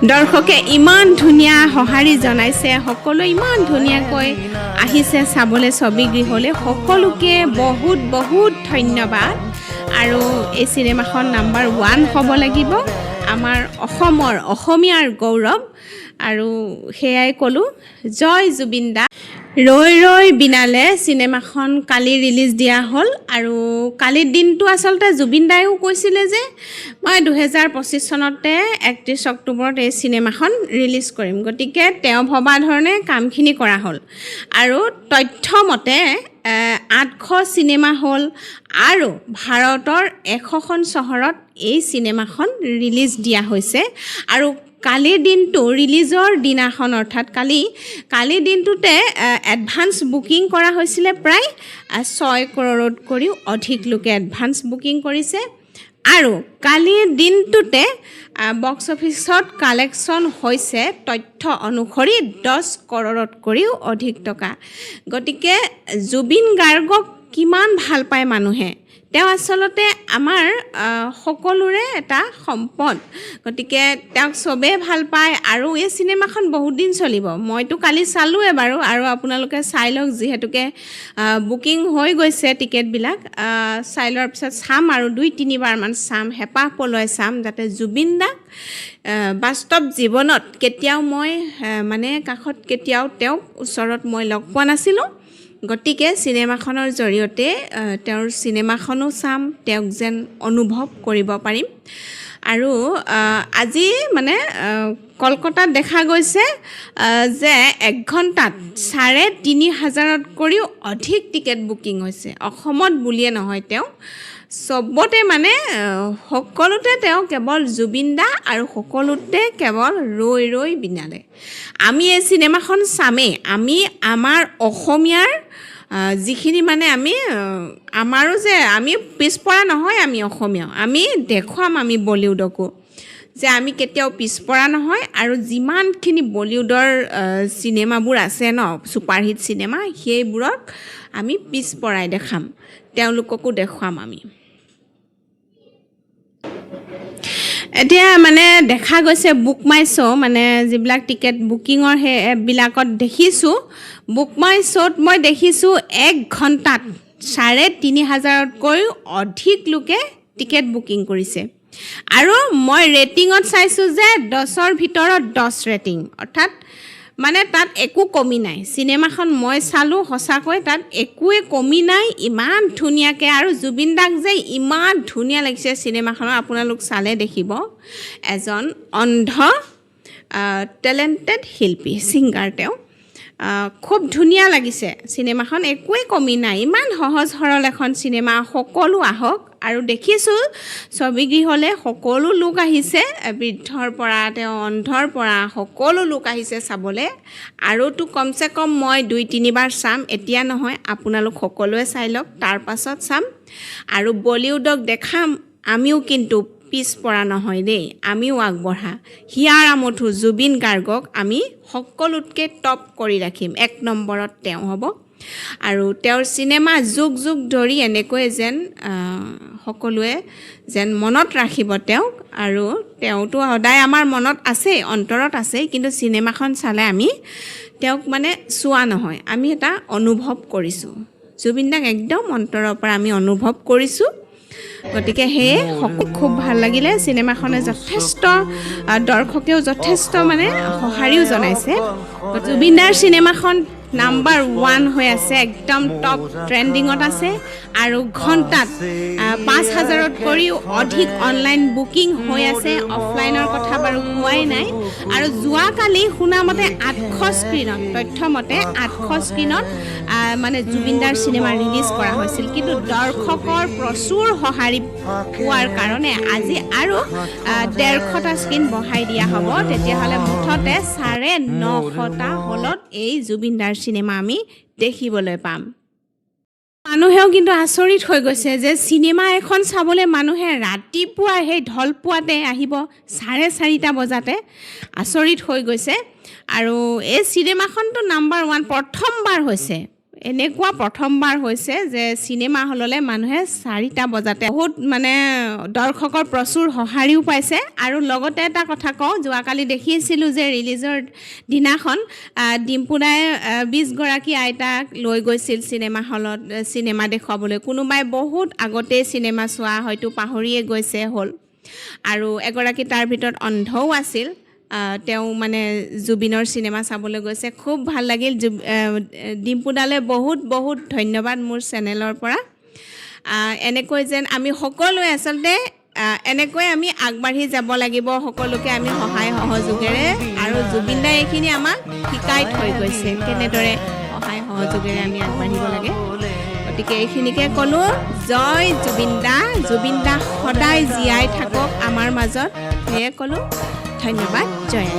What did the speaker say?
দৰ্শকে ইমান ধুনীয়া সঁহাৰি জনাইছে সকলো ইমান ধুনীয়াকৈ আহিছে চাবলৈ ছবিগৃহলৈ সকলোকে বহুত বহুত ধন্যবাদ আৰু এই চিনেমাখন নাম্বাৰ 1 হ'ব লাগিব আমাৰ অসমীয়াৰ গৌৰৱ আৰু সেয়াই ক'লো জয় জুবিন দা ৰৈ ৰৈ বিনালে চিনেমাখন কালি ৰিলিজ দিয়া হ'ল আৰু কালিৰ দিনটো আচলতে জুবিন দায়েও কৈছিলে যে মই 2025 চনতে 31 অক্টোবৰত এই চিনেমাখন ৰিলিজ কৰিম গতিকে তেওঁ ভবা ধৰণে কামখিনি কৰা হ'ল আৰু তথ্যমতে 800 চিনেমা হ'ল আৰু ভাৰতৰ 100খন চহৰত এই চিনেমাখন ৰিলিজ দিয়া হৈছে আৰু কালিৰ দিনটো ৰিলিজৰ দিনাখন অৰ্থাৎ কালিৰ দিনটোতে এডভান্স বুকিং কৰা হৈছিলে প্ৰায় 6 কৰৰতকৈও অধিক লোকে এডভান্স বুকিং কৰিছে আৰু কালিৰ দিনটোতে বক্স অফিচত কালেকশ্যন হৈছে তথ্য অনুসৰি 10 কৰৰতকৈও অধিক টকা গতিকে জুবিন গাৰ্গক কিমান ভাল পায় মানুহে তেওঁ আচলতে আমাৰ সকলোৰে এটা সম্পদ গতিকে তেওঁক চবেই ভাল পায় আৰু এই চিনেমাখন বহুত দিন চলিব মইতো কালি চালোৱে বাৰু আৰু আপোনালোকে চাই লওক যিহেতুকে বুকিং হৈ গৈছে টিকেটবিলাক চাই লোৱাৰ পিছত চাম আৰু 2-3 বাৰমান চাম হেঁপাহ পলুৱাই চাম যাতে জুবিন দাক বাস্তৱ জীৱনত কেতিয়াও মই মানে কাষত কেতিয়াও তেওঁক ওচৰত মই লগ পোৱা নাছিলোঁ গতিকে চিনেমাখনৰ জৰিয়তে তেওঁৰ চিনেমাখনো চাম তেওঁক যেন অনুভৱ কৰিব পাৰিম আৰু আজি মানে কলকাতাত দেখা গৈছে যে 1 ঘণ্টাত 3,500তকৈও অধিক টিকেট বুকিং হৈছে অসমত বুলিয়ে নহয় তেওঁ চবতে মানে সকলোতে তেওঁ কেৱল জুবিন দা আৰু সকলোতে কেৱল ৰৈ ৰৈ বিনালে আমি এই চিনেমাখন চামেই আমি আমাৰ অসমীয়াৰ যিখিনি মানে আমাৰো যে আমি পিছপৰা নহয় আমি অসমীয়া আমি দেখুৱাম আমি বলিউডকো যে আমি কেতিয়াও পিছপৰা নহয় আৰু যিমানখিনি বলিউডৰ চিনেমাবোৰ আছে ন ছুপাৰহিট চিনেমা সেইবোৰক আমি পিছপৰাই দেখাম তেওঁলোককো দেখুৱাম আমি এতিয়া মানে দেখা গৈছে বুক মাই শ্ব' মানে যিবিলাক টিকেট বুকিঙৰ সেই এপবিলাকত দেখিছোঁ বুক মাই শ্ব'ত মই দেখিছোঁ 1 ঘণ্টাত 3,500তকৈও অধিক লোকে টিকেট বুকিং কৰিছে আৰু মই ৰেটিঙত চাইছোঁ যে 10ৰ ভিতৰত 10 ৰেটিং অৰ্থাৎ মানে তাত একো কমি নাই চিনেমাখন মই চালোঁ সঁচাকৈ তাত একোৱে কমি নাই ইমান ধুনীয়াকৈ আৰু জুবিন দাক যে ইমান ধুনীয়া লাগিছে চিনেমাখনত আপোনালোক চালে দেখিব এজন অন্ধ টেলেণ্টেড শিল্পী ছিংগাৰ তেওঁ খুব ধুনীয়া লাগিছে চিনেমাখন একোৱে কমি নাই ইমান সহজ সৰল এখন চিনেমা সকলো আহক আৰু দেখিছোঁ ছবিগৃহলৈ সকলো লোক আহিছে বৃদ্ধৰ পৰা তেওঁ অন্ধৰ পৰা সকলো লোক আহিছে চাবলৈ আৰুতো কমচে কম মই 2-3 বাৰ চাম এতিয়া নহয় আপোনালোক সকলোৱে চাই লওক তাৰ পাছত চাম আৰু বলিউডক দেখাম আমিও কিন্তু পিছপৰা নহয় দেই আমিও আগবঢ়া হিয়াৰ আমঠু জুবিন গাৰ্গক আমি সকলোতকৈ টপ কৰি ৰাখিম 1 নম্বৰত তেওঁ হ'ব আৰু তেওঁৰ চিনেমা যুগ যুগ ধৰি এনেকৈ যেন সকলোৱে যেন মনত ৰাখিব তেওঁক আৰু তেওঁতো সদায় আমাৰ মনত আছে অন্তৰত আছে কিন্তু চিনেমাখন চালে আমি তেওঁক মানে চোৱা নহয় আমি এটা অনুভৱ কৰিছোঁ জুবিন দাক একদম অন্তৰৰ পৰা আমি অনুভৱ কৰিছোঁ গতিকে সেয়ে খুব ভাল লাগিলে চিনেমাখনে যথেষ্ট দৰ্শকেও যথেষ্ট মানে সঁহাৰিও জনাইছে জুবিন দাৰ চিনেমাখন নাম্বাৰ 1 হৈ আছে একদম টপ ট্ৰেণ্ডিঙত আছে আৰু ঘণ্টাত 5,000তকৈও অধিক অনলাইন বুকিং হৈ আছে অফলাইনৰ কথা বাৰু কোৱাই নাই আৰু যোৱাকালি শুনামতে 800 স্ক্ৰীণত তথ্যমতে 800 স্ক্ৰীণত মানে জুবিন দাৰ চিনেমা ৰিলিজ কৰা হৈছিল কিন্তু দৰ্শকৰ প্ৰচুৰ সঁহাৰি পোৱাৰ কাৰণে আজি আৰু 150টা স্ক্ৰীণ বঢ়াই দিয়া হ'ব তেতিয়াহ'লে মুঠতে 950টা হলত এই জুবিন দাৰ চিনেমা আমি দেখিবলৈ পাম মানুহেও কিন্তু আচৰিত হৈ গৈছে যে চিনেমা এখন চাবলৈ মানুহে ৰাতিপুৱা সেই ঢলপুৱাতে আহিব 4:30টা বজাতে আচৰিত হৈ গৈছে আৰু এই চিনেমাখনটো নাম্বাৰ 1 প্ৰথমবাৰ হৈছে এনেকুৱা প্ৰথমবাৰ হৈছে যে চিনেমা হললৈ মানুহে 4টা বজাতে বহুত মানে দৰ্শকৰ প্ৰচুৰ সঁহাৰিও পাইছে আৰু লগতে এটা কথা কওঁ যোৱাকালি দেখিছিলোঁ যে ৰিলিজৰ দিনাখন ডিম্পুদাই 20 গৰাকী আইতাক লৈ গৈছিল চিনেমা হলত চিনেমা দেখুৱাবলৈ কোনোবাই বহুত আগতেই চিনেমা চোৱা হয়তো পাহৰিয়ে গৈছে হ'ল আৰু এগৰাকী তাৰ ভিতৰত অন্ধও আছিল তেওঁ মানে জুবিনৰ চিনেমা চাবলৈ গৈছে খুব ভাল লাগিল ডিম্পুদালে বহুত বহুত ধন্যবাদ মোৰ চেনেলৰ পৰা এনেকৈ যেন আমি সকলোৱে আচলতে এনেকৈ আমি আগবাঢ়ি যাব লাগিব সকলোকে আমি সহায় সহযোগেৰে আৰু জুবিনদাই এইখিনি আমাক শিকাই থৈ গৈছে কেনেদৰে সহায় সহযোগেৰে আমি আগবাঢ়িব লাগে গতিকে এইখিনিকে ক'লোঁ জয় জুবিনদা সদায় জীয়াই থাকক আমাৰ মাজত সেয়ে ক'লোঁ ধন্যবাদ জয়